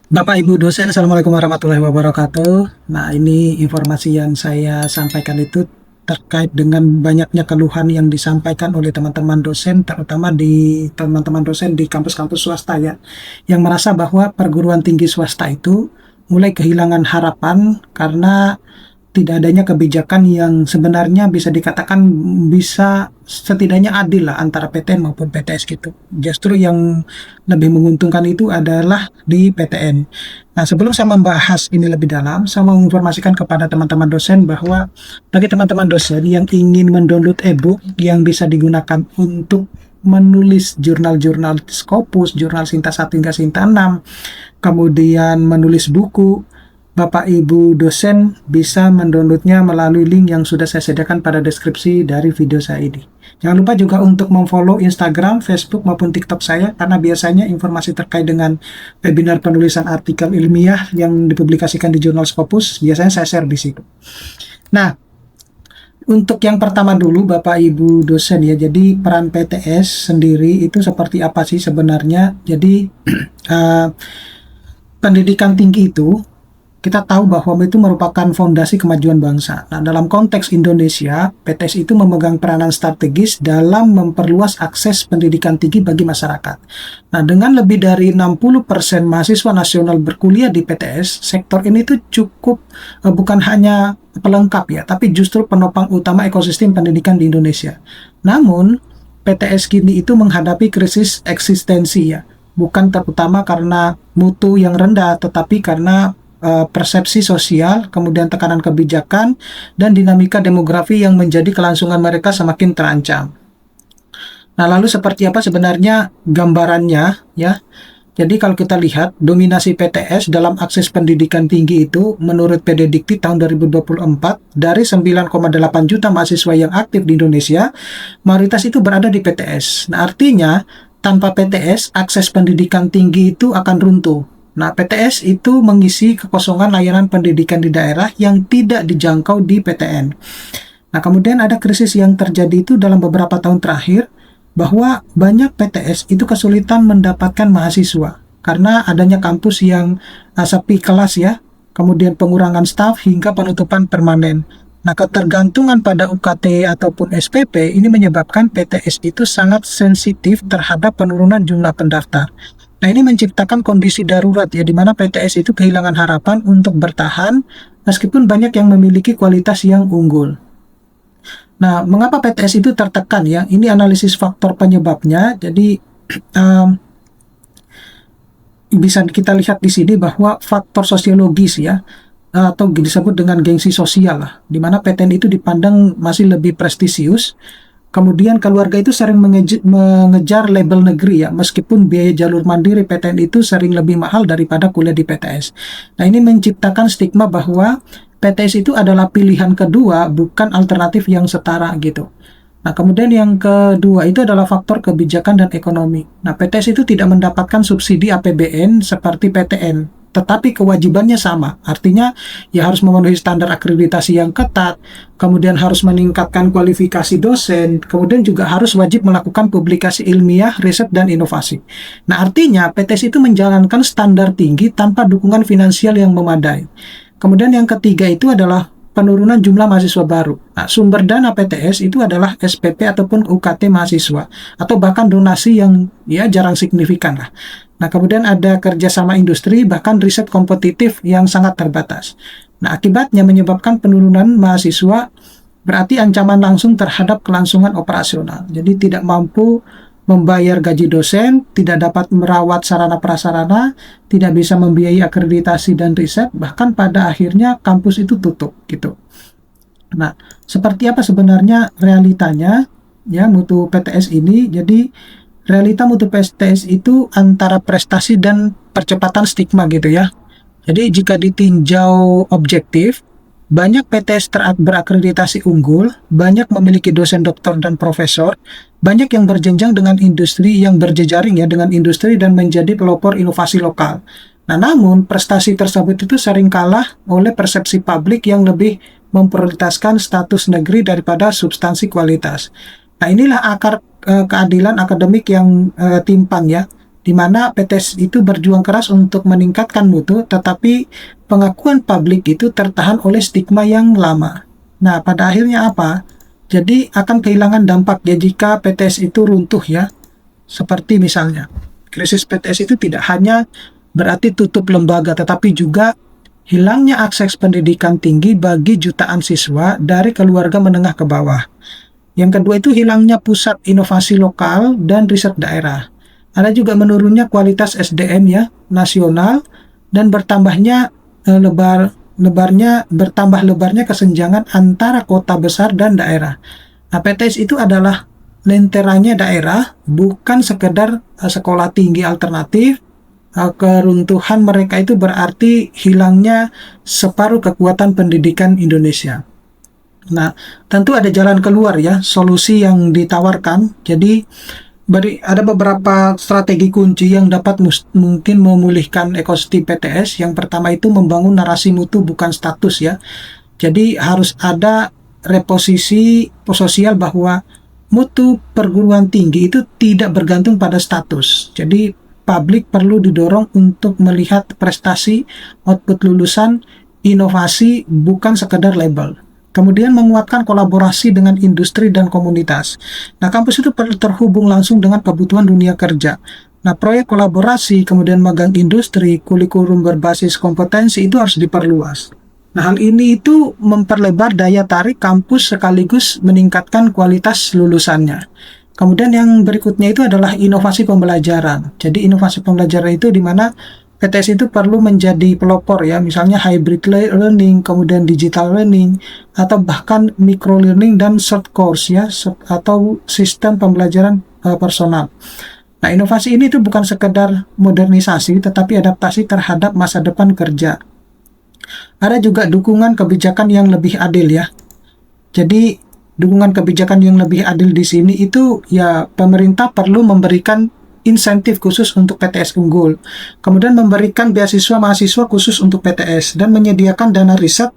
Bapak Ibu dosen, Assalamualaikum warahmatullahi wabarakatuh. Nah, ini informasi yang saya sampaikan itu terkait dengan banyaknya keluhan yang disampaikan oleh teman-teman dosen, terutama di teman-teman dosen di kampus-kampus swasta ya, yang merasa bahwa perguruan tinggi swasta itu mulai kehilangan harapan karena tidak adanya kebijakan yang sebenarnya bisa dikatakan bisa setidaknya adil lah antara PTN maupun PTS gitu. Justru yang lebih menguntungkan itu adalah di PTN. Nah, sebelum saya membahas ini lebih dalam, saya mau menginformasikan kepada teman-teman dosen bahwa bagi teman-teman dosen yang ingin mendownload e-book yang bisa digunakan untuk menulis jurnal-jurnal Scopus, jurnal Sinta 1 hingga Sinta 6, kemudian menulis buku, Bapak Ibu dosen bisa mendownloadnya melalui link yang sudah saya sediakan pada deskripsi dari video saya ini. Jangan lupa juga untuk memfollow Instagram, Facebook maupun TikTok saya karena biasanya informasi terkait dengan webinar penulisan artikel ilmiah yang dipublikasikan di jurnal Scopus biasanya saya share di situ. Nah, untuk yang pertama dulu Bapak Ibu dosen ya, jadi peran PTS sendiri itu seperti apa sih sebenarnya? Jadi pendidikan tinggi itu kita tahu bahwa itu merupakan fondasi kemajuan bangsa. Nah, dalam konteks Indonesia, PTS itu memegang peranan strategis dalam memperluas akses pendidikan tinggi bagi masyarakat. Nah, dengan lebih dari 60% mahasiswa nasional berkuliah di PTS, sektor ini tuh cukup bukan hanya pelengkap ya, tapi justru penopang utama ekosistem pendidikan di Indonesia. Namun, PTS kini itu menghadapi krisis eksistensi ya, bukan terutama karena mutu yang rendah, tetapi karena persepsi sosial, kemudian tekanan kebijakan, dan dinamika demografi yang menjadi kelangsungan mereka semakin terancam. Nah, lalu seperti apa sebenarnya gambarannya ya? Jadi kalau kita lihat dominasi PTS dalam akses pendidikan tinggi itu menurut PDDikti tahun 2024 dari 9,8 juta mahasiswa yang aktif di Indonesia, mayoritas itu berada di PTS. Nah, artinya tanpa PTS akses pendidikan tinggi itu akan runtuh. Nah, PTS itu mengisi kekosongan layanan pendidikan di daerah yang tidak dijangkau di PTN. Nah, kemudian ada krisis yang terjadi itu dalam beberapa tahun terakhir, bahwa banyak PTS itu kesulitan mendapatkan mahasiswa karena adanya kampus yang sepi kelas ya, kemudian pengurangan staf hingga penutupan permanen. Nah, ketergantungan pada UKT ataupun SPP ini menyebabkan PTS itu sangat sensitif terhadap penurunan jumlah pendaftar. Nah, ini menciptakan kondisi darurat ya, di mana PTS itu kehilangan harapan untuk bertahan meskipun banyak yang memiliki kualitas yang unggul. Nah, mengapa PTS itu tertekan ya? Ini analisis faktor penyebabnya. Jadi bisa kita lihat di sini bahwa faktor sosiologis ya, atau disebut dengan gengsi sosial lah, di mana PTN itu dipandang masih lebih prestisius. Kemudian keluarga itu sering mengejar label negeri ya, meskipun biaya jalur mandiri PTN itu sering lebih mahal daripada kuliah di PTS. Nah, ini menciptakan stigma bahwa PTS itu adalah pilihan kedua, bukan alternatif yang setara gitu. Nah, kemudian yang kedua itu adalah faktor kebijakan dan ekonomi. Nah, PTS itu tidak mendapatkan subsidi APBN seperti PTN, tetapi kewajibannya sama. Artinya, ya harus memenuhi standar akreditasi yang ketat, kemudian harus meningkatkan kualifikasi dosen, kemudian juga harus wajib melakukan publikasi ilmiah, riset, dan inovasi. Nah, artinya PTS itu menjalankan standar tinggi tanpa dukungan finansial yang memadai. Kemudian yang ketiga itu adalah penurunan jumlah mahasiswa baru. Nah, sumber dana PTS itu adalah SPP ataupun UKT mahasiswa, atau bahkan donasi yang ya jarang signifikan lah. Nah, kemudian ada kerjasama industri, bahkan riset kompetitif yang sangat terbatas. Nah, akibatnya menyebabkan penurunan mahasiswa berarti ancaman langsung terhadap kelangsungan operasional. Jadi tidak mampu membayar gaji dosen, tidak dapat merawat sarana prasarana, tidak bisa membiayai akreditasi dan riset, bahkan pada akhirnya kampus itu tutup gitu. Nah, seperti apa sebenarnya realitanya ya mutu PTS ini? Jadi realita mutu PTS itu antara prestasi dan percepatan stigma gitu ya. Jadi jika ditinjau objektif, banyak PTS berakreditasi unggul, banyak memiliki dosen doktor dan profesor, banyak yang berjenjang dengan industri yang berjejaring ya dengan industri dan menjadi pelopor inovasi lokal. Nah, namun prestasi tersebut itu sering kalah oleh persepsi publik yang lebih memprioritaskan status negeri daripada substansi kualitas. Nah, inilah akar keadilan akademik yang timpang ya, di mana PTS itu berjuang keras untuk meningkatkan mutu, tetapi pengakuan publik itu tertahan oleh stigma yang lama. Nah, pada akhirnya apa? Jadi akan kehilangan dampak ya jika PTS itu runtuh ya. Seperti misalnya, krisis PTS itu tidak hanya berarti tutup lembaga, tetapi juga hilangnya akses pendidikan tinggi bagi jutaan siswa dari keluarga menengah ke bawah. Yang kedua itu hilangnya pusat inovasi lokal dan riset daerah. Ada juga menurunnya kualitas SDM ya nasional dan bertambah lebarnya kesenjangan antara kota besar dan daerah. Nah, PTS itu adalah lenteranya daerah, bukan sekedar sekolah tinggi alternatif. Keruntuhan mereka itu berarti hilangnya separuh kekuatan pendidikan Indonesia. Nah, tentu ada jalan keluar ya, solusi yang ditawarkan. Jadi, ada beberapa strategi kunci yang dapat mungkin memulihkan ekosistem PTS. Yang pertama itu membangun narasi mutu bukan status ya. Jadi, harus ada reposisi sosial bahwa mutu perguruan tinggi itu tidak bergantung pada status. Jadi, publik perlu didorong untuk melihat prestasi, output lulusan, inovasi, bukan sekedar label. Kemudian menguatkan kolaborasi dengan industri dan komunitas. Nah, kampus itu perlu terhubung langsung dengan kebutuhan dunia kerja. Nah, proyek kolaborasi, kemudian magang industri, kurikulum berbasis kompetensi itu harus diperluas. Nah, hal ini itu memperlebar daya tarik kampus sekaligus meningkatkan kualitas lulusannya. Kemudian yang berikutnya itu adalah inovasi pembelajaran. Jadi inovasi pembelajaran itu di mana PTS itu perlu menjadi pelopor ya, misalnya hybrid learning, kemudian digital learning, atau bahkan micro learning dan short course ya, atau sistem pembelajaran personal. Nah, inovasi ini tuh bukan sekedar modernisasi, tetapi adaptasi terhadap masa depan kerja. Ada juga dukungan kebijakan yang lebih adil ya. Jadi, dukungan kebijakan yang lebih adil di sini itu ya pemerintah perlu memberikan insentif khusus untuk PTS unggul, kemudian memberikan beasiswa mahasiswa khusus untuk PTS, dan menyediakan dana riset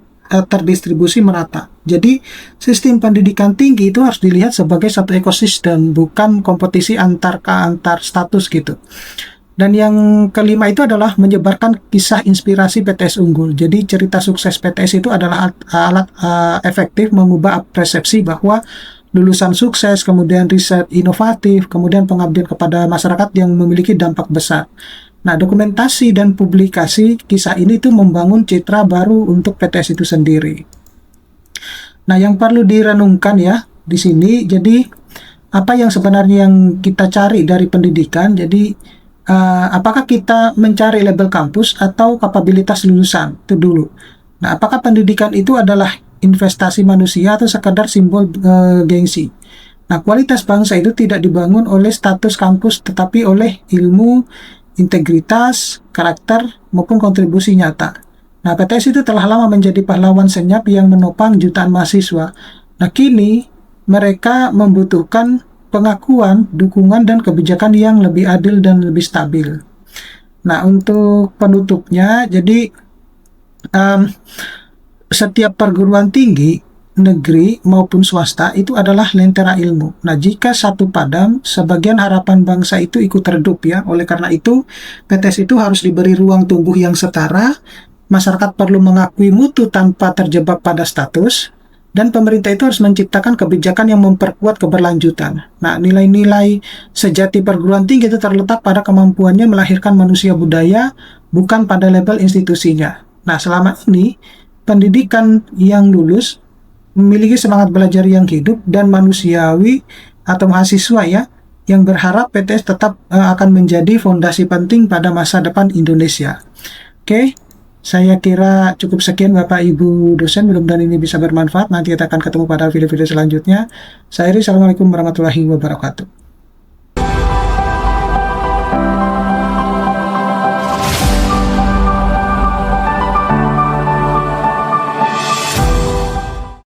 terdistribusi merata. Jadi, sistem pendidikan tinggi itu harus dilihat sebagai satu ekosistem, bukan kompetisi antar status gitu. Dan yang kelima itu adalah menyebarkan kisah inspirasi PTS unggul. Jadi, cerita sukses PTS itu adalah alat efektif mengubah persepsi bahwa lulusan sukses, kemudian riset inovatif, kemudian pengabdian kepada masyarakat yang memiliki dampak besar. Nah, dokumentasi dan publikasi kisah ini tuh membangun citra baru untuk PTS itu sendiri. Nah, yang perlu direnungkan ya di sini, jadi apa yang sebenarnya yang kita cari dari pendidikan? Jadi, apakah kita mencari label kampus atau kapabilitas lulusan? Itu dulu. Nah, apakah pendidikan itu adalah investasi manusia atau sekadar simbol gengsi? Nah, kualitas bangsa itu tidak dibangun oleh status kampus, tetapi oleh ilmu, integritas, karakter, maupun kontribusi nyata. Nah, PTS itu telah lama menjadi pahlawan senyap yang menopang jutaan mahasiswa. Nah, kini mereka membutuhkan pengakuan, dukungan, dan kebijakan yang lebih adil dan lebih stabil. Nah, untuk penutupnya, jadi setiap perguruan tinggi, negeri maupun swasta itu adalah lentera ilmu. Nah, jika satu padam, sebagian harapan bangsa itu ikut redup ya. Oleh karena itu, PTS itu harus diberi ruang tumbuh yang setara, masyarakat perlu mengakui mutu tanpa terjebak pada status, dan pemerintah itu harus menciptakan kebijakan yang memperkuat keberlanjutan. Nah, nilai-nilai sejati perguruan tinggi itu terletak pada kemampuannya melahirkan manusia budaya, bukan pada label institusinya. Nah, selama ini, pendidikan yang lulus memiliki semangat belajar yang hidup dan manusiawi atau mahasiswa ya, yang berharap PTS tetap akan menjadi fondasi penting pada masa depan Indonesia. Oke, saya kira cukup sekian Bapak Ibu dosen, mudah-mudahan ini bisa bermanfaat. Nanti kita akan ketemu pada video-video selanjutnya. Saya Iri, assalamualaikum warahmatullahi wabarakatuh.